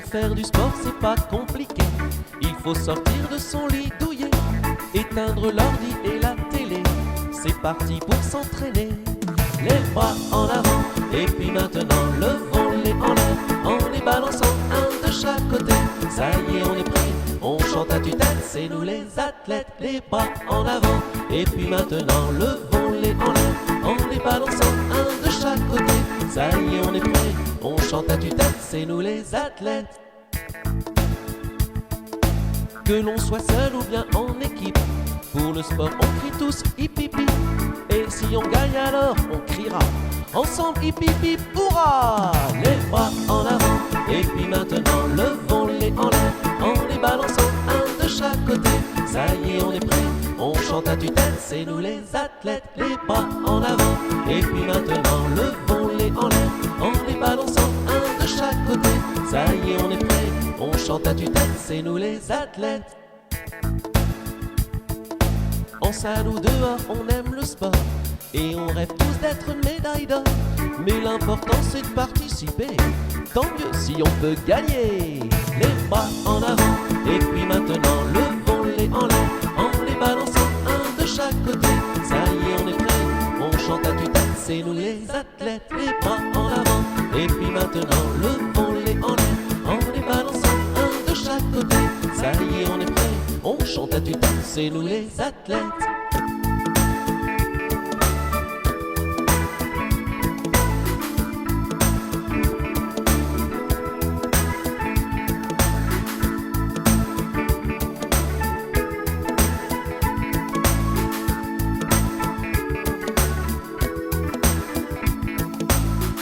Pour faire du sport, c'est pas compliqué. Il faut sortir de son lit douillet, éteindre l'ordi et la télé. C'est parti pour s'entraîner. Les bras en avant, et puis maintenant levons-les en l'air, en les balançant un de chaque côté. Ça y est, on est prêt, on chante à tue-tête, c'est nous les athlètes. Les bras en avant, et puis maintenant levons-les en l'air, en les balançant un de chaque côté. Ça y est, on est prêt, on chante à tue-tête, c'est nous les athlètes. Que l'on soit seul ou bien en équipe, pour le sport on crie tous hip hip hip. Et si on gagne alors on criera ensemble hip hip hip hurrah. Les bras en avant, et puis maintenant levons-les en l'air, en les balançant un de chaque côté. Ça y est, on est prêt, on chante à tue-tête, c'est nous les athlètes. Les bras en avant, et puis maintenant levons-les en l'air, en les balançant un de chaque côté. Ça y est, on est prêt, on chante à tue-tête, c'est nous les athlètes. En salle ou dehors, on aime le sport et on rêve tous d'être une médaille d'or. Mais l'important c'est de participer, tant mieux si on peut gagner. Les bras en avant, et puis maintenant levons-les en l'air, en les balançant un de chaque côté. Ça y est, on est prêt, on chante à tue-tête, c'est nous les athlètes. Les bras en avant, et puis maintenant levons-les en l'air, en les balançant un de chaque côté. Ça y est, on est prêt, on chante à tue-tête, c'est nous les athlètes.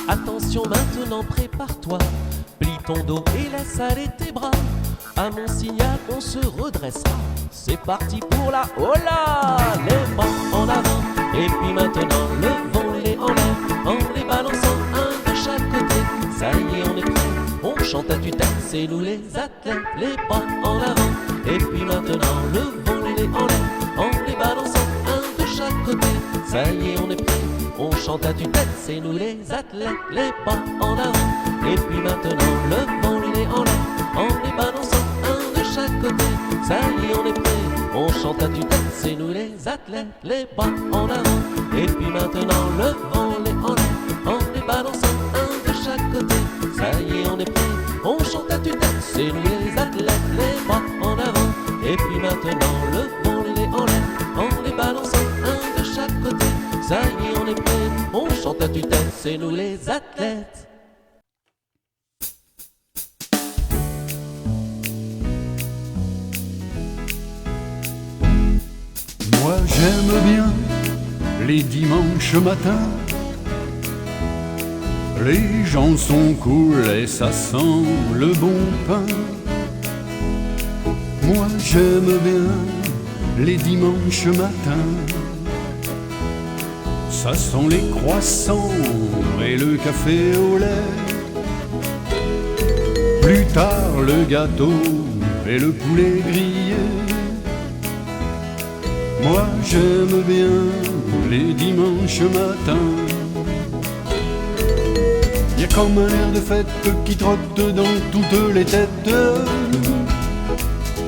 Attention maintenant, prépare-toi, plie ton dos et laisse aller tes bras. À mon signal, on se redressera. C'est parti pour la hola. Les bras en avant, et puis maintenant levons-les en l'air, en les balançant un de chaque côté. Ça y est, on est prêt, on chante à tue-tête, c'est nous les athlètes. Les bras en avant, et puis maintenant levons-les en l'air, en les balançant un de chaque côté. Ça y est, on est prêt, on chante à tue-tête, c'est nous les athlètes. Les bras en avant, et puis maintenant levons-les en l'air, en les balançant un de chaque côté. Ça y est, on est prêt, on chante à tue-tête, c'est nous les athlètes. Les bras en avant, et puis maintenant levons-les en l'air, en les balançant un de chaque côté. Ça y est, on est prêt, on chante à tue-tête, c'est nous les athlètes. Les bras en avant, et puis maintenant levons-les en l'air, en les balançant un de chaque côté. Ça y est, on est prêt, on chante à tue-tête, c'est nous les athlètes. Moi j'aime bien les dimanches matins. Les gens sont cool et ça sent le bon pain. Moi j'aime bien les dimanches matins. Ça sent les croissants et le café au lait. Plus tard le gâteau et le poulet grillé. Moi j'aime bien les dimanches matins. Y a comme un air de fête qui trotte dans toutes les têtes.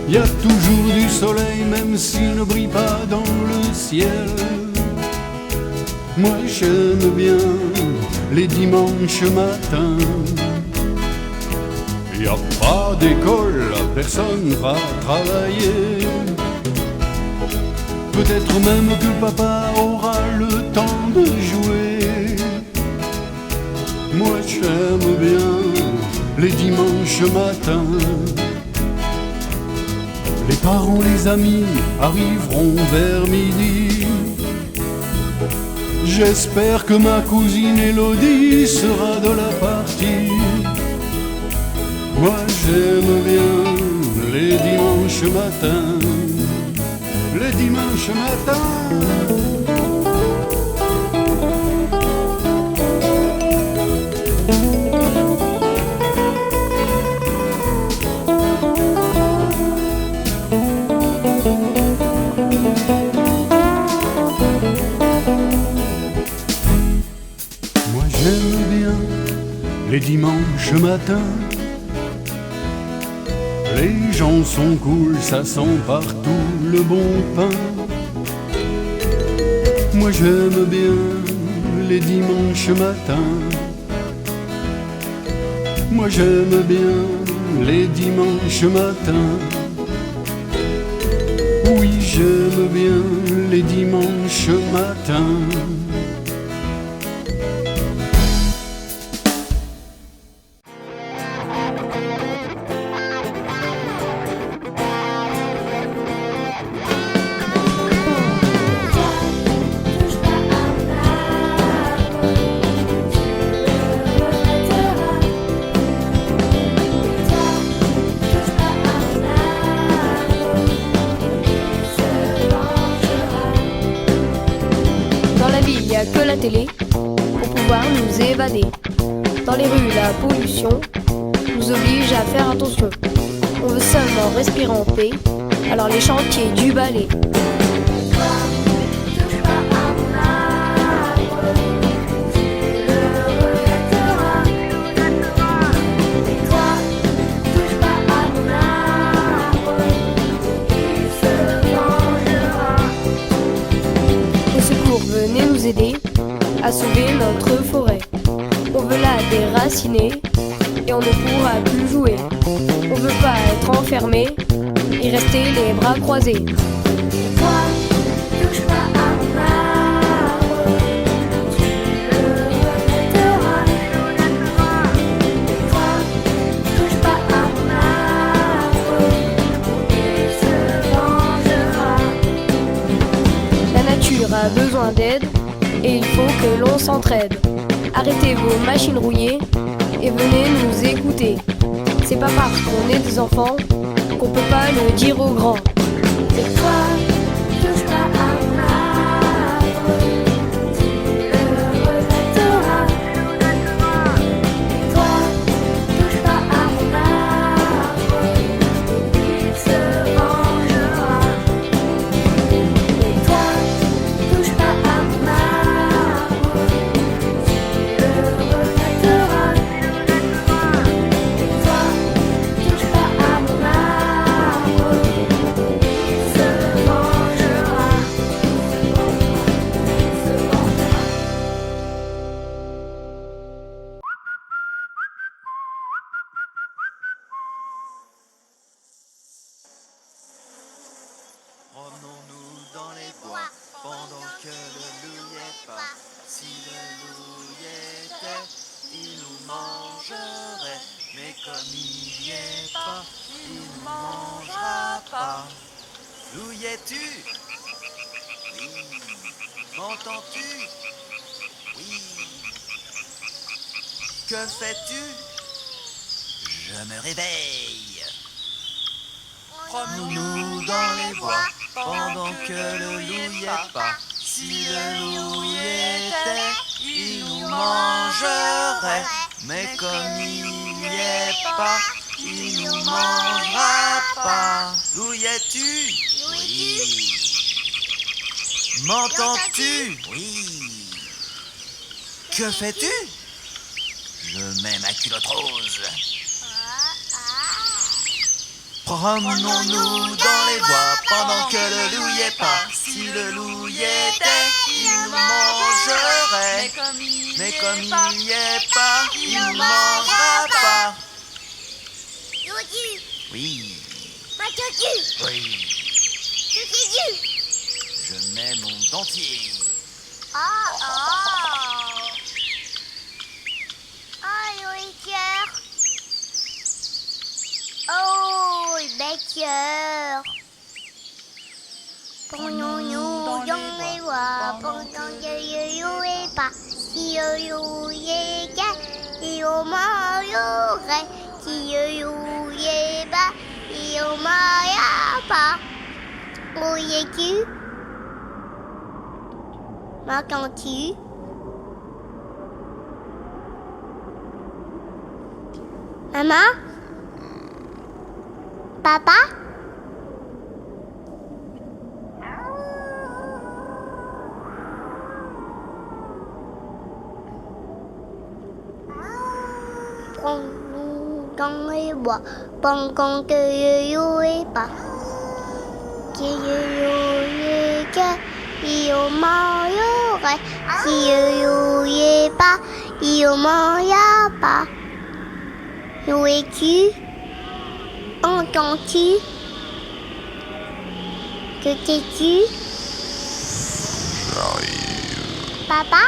Y a toujours du soleil même s'il ne brille pas dans le ciel. Moi j'aime bien les dimanches matins. Y a pas d'école, personne va travailler. Peut-être même que papa aura le temps de jouer. Moi j'aime bien les dimanches matins. Les parents, les amis arriveront vers midi. J'espère que ma cousine Élodie sera de la partie. Moi j'aime bien les dimanches matins. Les dimanches matins. Moi j'aime bien les dimanches matins. Les gens sont cool, ça sent partout le bon pain. Moi j'aime bien les dimanches matins. Moi j'aime bien les dimanches matins. Oui, j'aime bien les dimanches matins. Que la télé pour pouvoir nous évader. Dans les rues, la pollution nous oblige à faire attention. On veut seulement respirer en paix, alors les chantiers du balai. Au secours, venez nous aider à sauver notre forêt. On veut la déraciner et on ne pourra plus jouer. On veut pas être enfermé et rester les bras croisés. Toi, touche pas à mon arbre, tu le regretteras. Toi, touche pas à mon arbre, il se vengera. La nature a besoin d'aide et il faut que l'on s'entraide. Arrêtez vos machines rouillées et venez nous écouter. C'est pas parce qu'on est des enfants qu'on peut pas le dire aux grands. Et toi, touche pas à mon arbre, tu le regretteras. Et toi, touche pas à mon arbre, il se vengera. Et toi, touche pas à mon arbre, tu le regretteras. Et toi, touche pas à mon arbre, il se vengera. Promenons-nous dans les bois pendant que le loup y est pas. Si le loup y était, il nous mangerait. Mais comme il y est pas, il nous mangera pas. Loup y es-tu? Oui. M'entends-tu? Oui. Que fais-tu? Je me réveille. Promenons-nous dans les bois pendant que le loup y est pas. Si le loup y était, il nous mangerait. Mais comme il y est pas, il nous mangera pas. Loup y es-tu? Oui. M'entends-tu? Oui. Que fais-tu? Je mets ma culotte rose. Promenons-nous dans les bois pendant que le loup y est pas. Si le loup y était, il nous mangerait. Mais comme il y est pas, il nous mangera pas. Oui. Oui. Je mets mon dentier. Oh, Becker. Promenons-nous dans les bois pendant que le loup est pas. Si le loup y était, il nous mangerait. Si le loup y est pas, il nous mangera pas. Où es-tu? M'entends-tu? Maman? Papa? Prends-nous dans les bois Bon con que yo et pas. Que yo que yo m'aurait. Si yo et pas, yo m'aurait pas. Yo es-tu? Entends-tu? Que t'es-tu? J'arrive. Papa?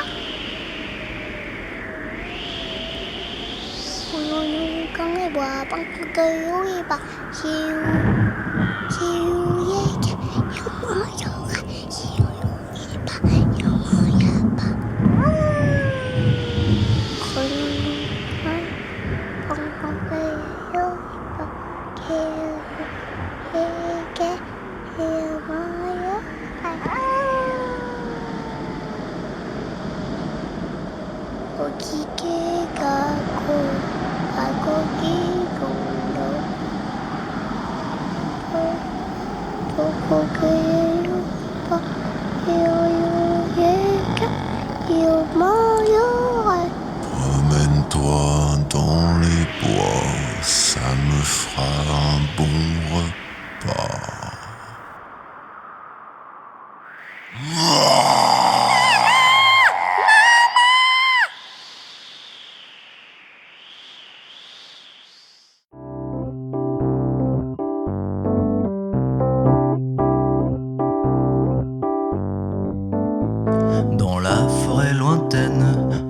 Con người bò bằng cây ui bà chiều chiều ye cha yo mo yo chiều ye bà yo mo ya bà con cây yo bà chiều ye cha yo mo ya bà Oki ke ga ko Agogi gondo Poco pa yo m'aurait. Promène-toi dans les bois, ça me fera un bon repas. Dans la forêt lointaine,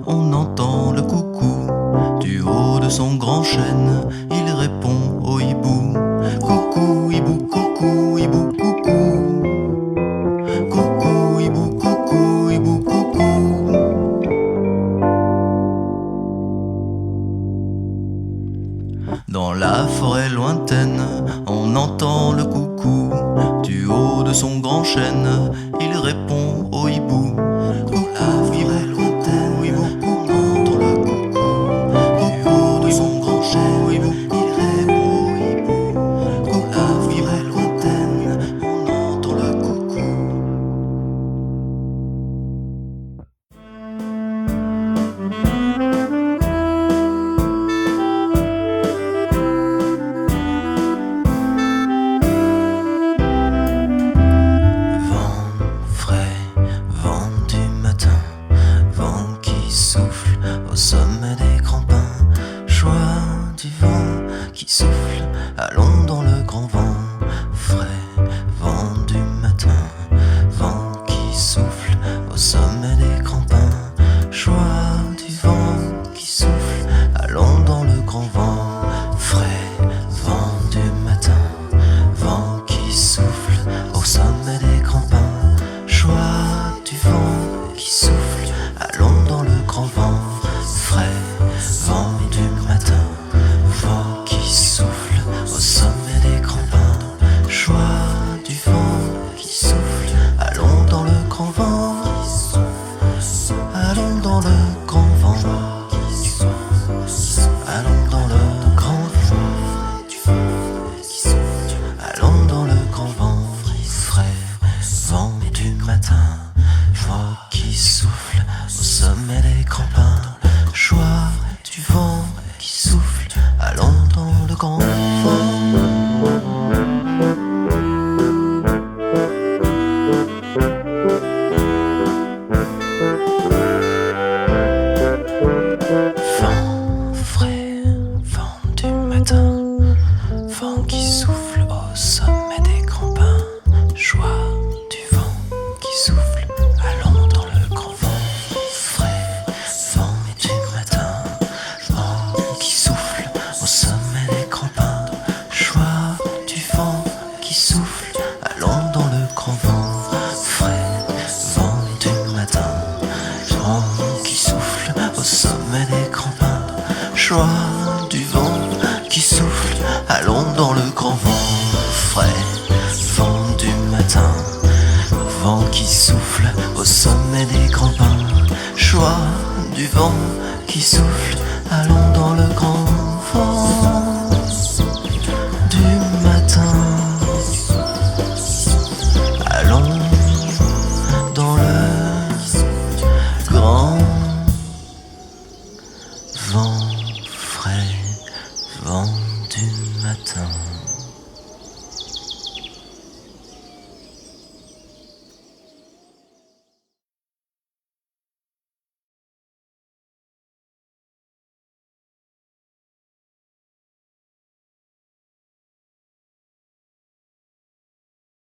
on entend le coucou. Du haut de son grand chêne, il répond au hibou. Coucou, hibou, coucou, hibou, coucou. Coucou, hibou, coucou, hibou, coucou. Dans la forêt lointaine, on entend le coucou. Du haut de son grand chêne, il répond au hibou. Dans la forêt lointaine, on entend le coucou. Du haut de son grand chêne, il répond au hibou. Dans la forêt lointaine, on entend le coucou. Au sommet des grands pins, joie du vent qui souffle, allons dans le grand vent, frais vent du matin, vent qui souffle, au sommet des grands pins, joie du vent qui souffle, allons dans le grand vent, frais vent du matin, vent qui souffle, au sommet des grands pins, joie du vent qui souffle, allons dans le grand vent. Frais, vent du matin, vent qui souffle au sommet des grands pins. Joie du vent qui souffle, allons dans le grand vent. Allons dans le grand vent. Allons dans le grand vent. Allons dans le grand vent. Frais, vent du matin, vent qui souffle au sommet des grands pins. Joie du vent qui souffle, allons dans le grand vent. Vent frais, vent du matin, vent qui souffle au sommet des grands pins. Joie du vent qui souffle, allons dans le grand vent. Frais, vent du matin, vent qui souffle au sommet des grands pins. Joie du vent qui souffle, allons dans le grand vent. Frais, vent du matin, vent qui souffle au sommet des grands pins. Joie du vent qui souffle, allons dans le grand vent. Frais, vent du matin, vent qui souffle au sommet des grands pins. Joie du vent qui souffle, allons